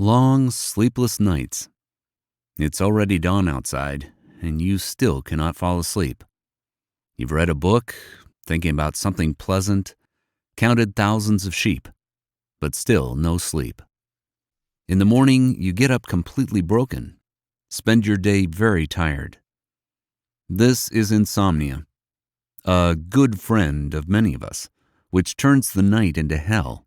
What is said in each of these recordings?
Long, sleepless nights. It's already dawn outside, and you still cannot fall asleep. You've read a book, thinking about something pleasant, counted thousands of sheep, but still no sleep. In the morning, you get up completely broken, spend your day very tired. This is insomnia, a good friend of many of us, which turns the night into hell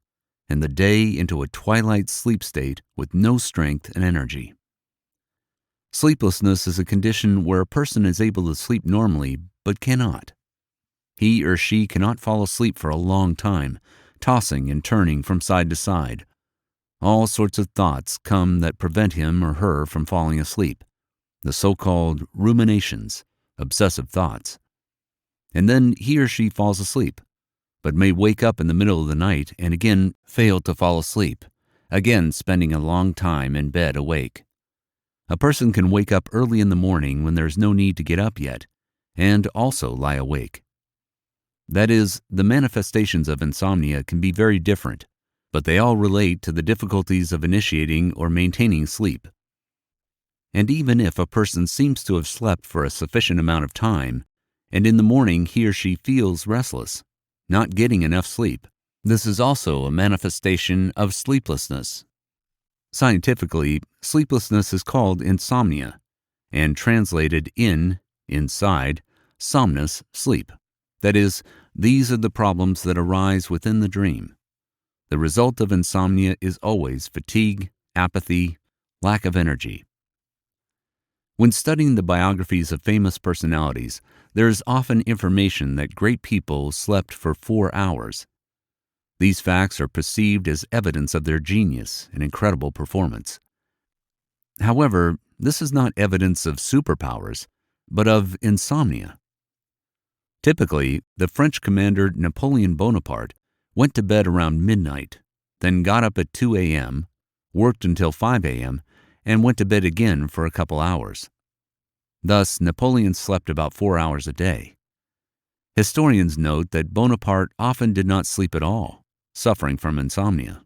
and the day into a twilight sleep state with no strength and energy. Sleeplessness is a condition where a person is able to sleep normally but cannot. He or she cannot fall asleep for a long time, tossing and turning from side to side. All sorts of thoughts come that prevent him or her from falling asleep, the so-called ruminations, obsessive thoughts. And then he or she falls asleep, but may wake up in the middle of the night and again fail to fall asleep, again spending a long time in bed awake. A person can wake up early in the morning when there's no need to get up yet, and also lie awake. That is, the manifestations of insomnia can be very different, but they all relate to the difficulties of initiating or maintaining sleep. And even if a person seems to have slept for a sufficient amount of time, and in the morning he or she feels restless, not getting enough sleep, this is also a manifestation of sleeplessness. Scientifically, sleeplessness is called insomnia, and translated inside, somnus, sleep. That is, these are the problems that arise within the dream. The result of insomnia is always fatigue, apathy, lack of energy. When studying the biographies of famous personalities, there is often information that great people slept for 4 hours. These facts are perceived as evidence of their genius and incredible performance. However, this is not evidence of superpowers, but of insomnia. Typically, the French commander Napoleon Bonaparte went to bed around midnight, then got up at 2 a.m., worked until 5 a.m., and went to bed again for a couple hours. Thus, Napoleon slept about 4 hours a day. Historians note that Bonaparte often did not sleep at all, suffering from insomnia.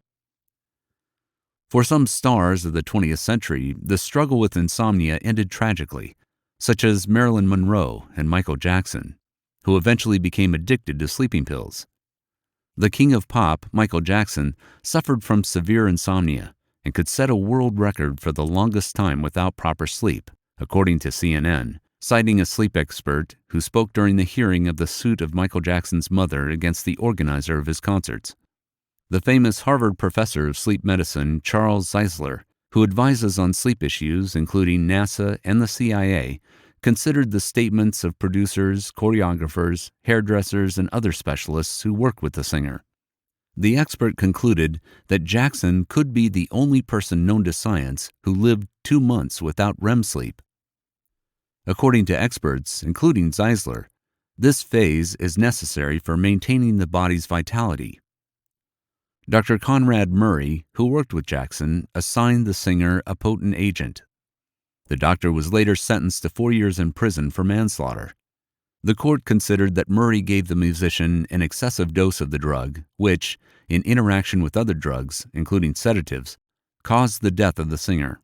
For some stars of the 20th century, the struggle with insomnia ended tragically, such as Marilyn Monroe and Michael Jackson, who eventually became addicted to sleeping pills. The king of pop, Michael Jackson, suffered from severe insomnia and could set a world record for the longest time without proper sleep, according to CNN, citing a sleep expert who spoke during the hearing of the suit of Michael Jackson's mother against the organizer of his concerts. The famous Harvard professor of sleep medicine, Charles Zeisler, who advises on sleep issues including NASA and the CIA, considered the statements of producers, choreographers, hairdressers, and other specialists who worked with the singer. The expert concluded that Jackson could be the only person known to science who lived 2 months without REM sleep. According to experts, including Zeisler, this phase is necessary for maintaining the body's vitality. Dr. Conrad Murray, who worked with Jackson, assigned the singer a potent agent. The doctor was later sentenced to 4 years in prison for manslaughter. The court considered that Murray gave the musician an excessive dose of the drug, which, in interaction with other drugs, including sedatives, caused the death of the singer.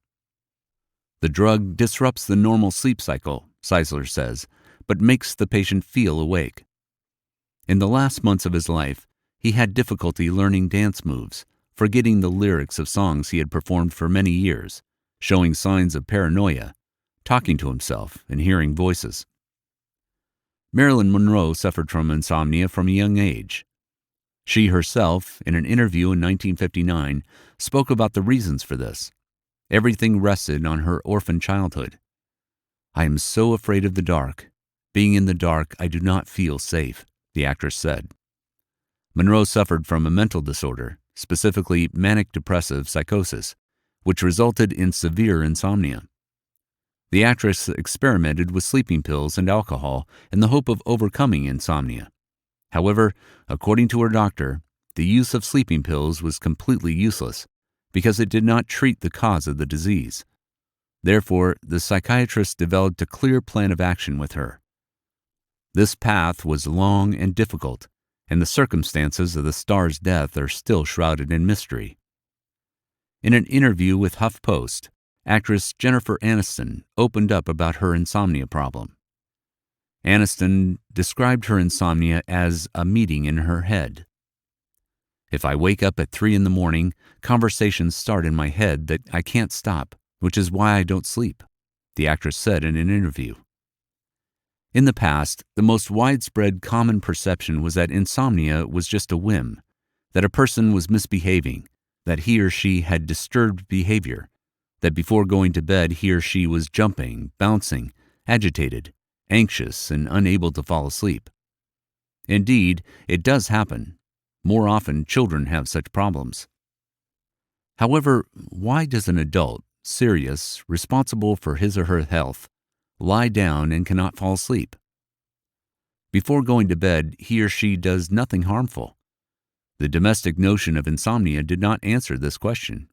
The drug disrupts the normal sleep cycle, Zeisler says, but makes the patient feel awake. In the last months of his life, he had difficulty learning dance moves, forgetting the lyrics of songs he had performed for many years, showing signs of paranoia, talking to himself, and hearing voices. Marilyn Monroe suffered from insomnia from a young age. She herself, in an interview in 1959, spoke about the reasons for this. Everything rested on her orphan childhood. "I am so afraid of the dark. Being in the dark, I do not feel safe," the actress said. Monroe suffered from a mental disorder, specifically manic depressive psychosis, which resulted in severe insomnia. The actress experimented with sleeping pills and alcohol in the hope of overcoming insomnia. However, according to her doctor, the use of sleeping pills was completely useless because it did not treat the cause of the disease. Therefore, the psychiatrist developed a clear plan of action with her. This path was long and difficult, and the circumstances of the star's death are still shrouded in mystery. In an interview with HuffPost, actress Jennifer Aniston opened up about her insomnia problem. Aniston described her insomnia as a meeting in her head. "If I wake up at 3 in the morning, conversations start in my head that I can't stop, which is why I don't sleep," the actress said in an interview. In the past, the most widespread common perception was that insomnia was just a whim, that a person was misbehaving, that he or she had disturbed behavior, that before going to bed he or she was jumping, bouncing, agitated, anxious, and unable to fall asleep. Indeed, it does happen. More often, children have such problems. However, why does an adult, serious, responsible for his or her health, lie down and cannot fall asleep? Before going to bed, he or she does nothing harmful. The domestic notion of insomnia did not answer this question.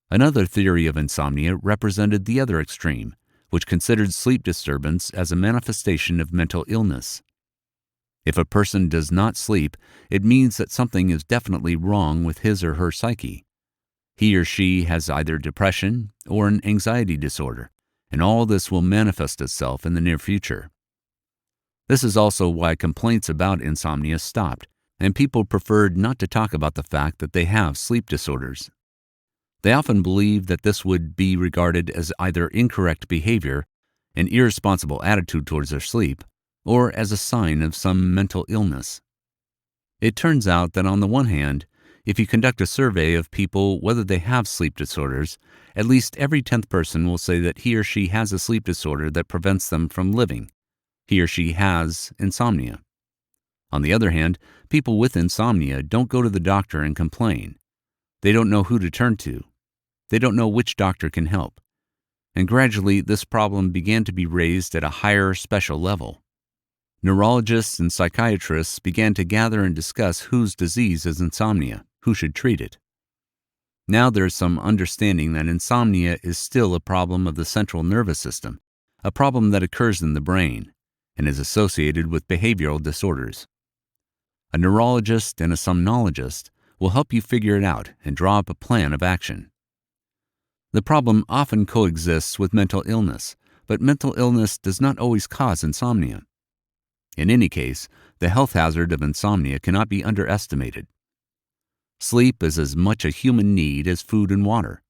Another theory of insomnia represented the other extreme, which considered sleep disturbance as a manifestation of mental illness. If a person does not sleep, it means that something is definitely wrong with his or her psyche. He or she has either depression or an anxiety disorder, and all this will manifest itself in the near future. This is also why complaints about insomnia stopped, and people preferred not to talk about the fact that they have sleep disorders. They often believed that this would be regarded as either incorrect behavior, an irresponsible attitude towards their sleep, or as a sign of some mental illness. It turns out that on the one hand, if you conduct a survey of people whether they have sleep disorders, at least every 10th person will say that he or she has a sleep disorder that prevents them from living. He or she has insomnia. On the other hand, people with insomnia don't go to the doctor and complain. They don't know who to turn to. They don't know which doctor can help. And gradually, this problem began to be raised at a higher special level. Neurologists and psychiatrists began to gather and discuss whose disease is insomnia, who should treat it. Now there is some understanding that insomnia is still a problem of the central nervous system, a problem that occurs in the brain, and is associated with behavioral disorders. A neurologist and a somnologist will help you figure it out and draw up a plan of action. The problem often coexists with mental illness, but mental illness does not always cause insomnia. In any case, the health hazard of insomnia cannot be underestimated. Sleep is as much a human need as food and water.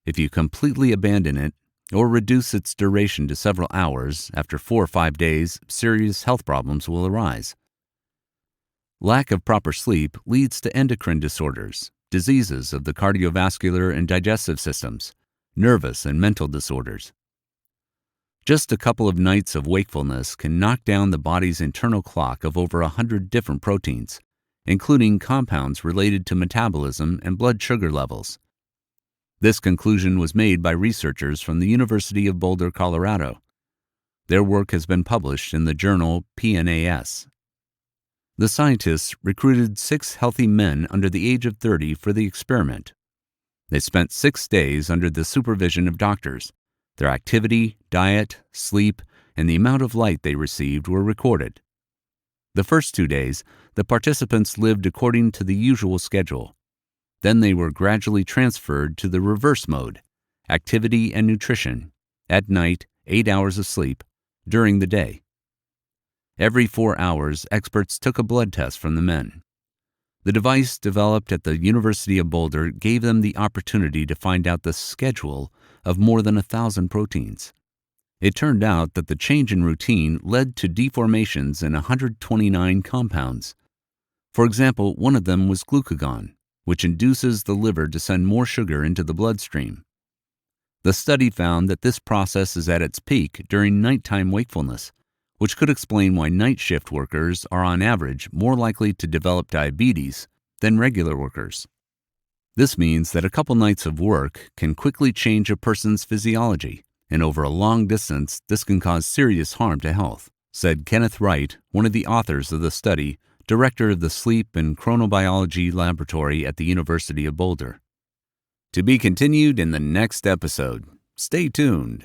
If you completely abandon it or reduce its duration to several hours, after 4 or 5 days, serious health problems will arise. Lack of proper sleep leads to endocrine disorders, diseases of the cardiovascular and digestive systems, nervous and mental disorders. Just a couple of nights of wakefulness can knock down the body's internal clock of over 100 different proteins, including compounds related to metabolism and blood sugar levels. This conclusion was made by researchers from the University of Boulder, Colorado. Their work has been published in the journal PNAS. The scientists recruited 6 healthy men under the age of 30 for the experiment. They spent 6 days under the supervision of doctors. Their activity, diet, sleep, and the amount of light they received were recorded. The first 2 days, the participants lived according to the usual schedule. Then they were gradually transferred to the reverse mode, activity and nutrition, at night, 8 hours of sleep, during the day. Every 4 hours, experts took a blood test from the men. The device developed at the University of Boulder gave them the opportunity to find out the schedule of more than 1,000 proteins. It turned out that the change in routine led to deformations in 129 compounds. For example, one of them was glucagon, which induces the liver to send more sugar into the bloodstream. The study found that this process is at its peak during nighttime wakefulness, which could explain why night shift workers are on average more likely to develop diabetes than regular workers. This means that a couple nights of work can quickly change a person's physiology, and over a long distance, this can cause serious harm to health, said Kenneth Wright, one of the authors of the study, director of the Sleep and Chronobiology Laboratory at the University of Boulder. To be continued in the next episode. Stay tuned.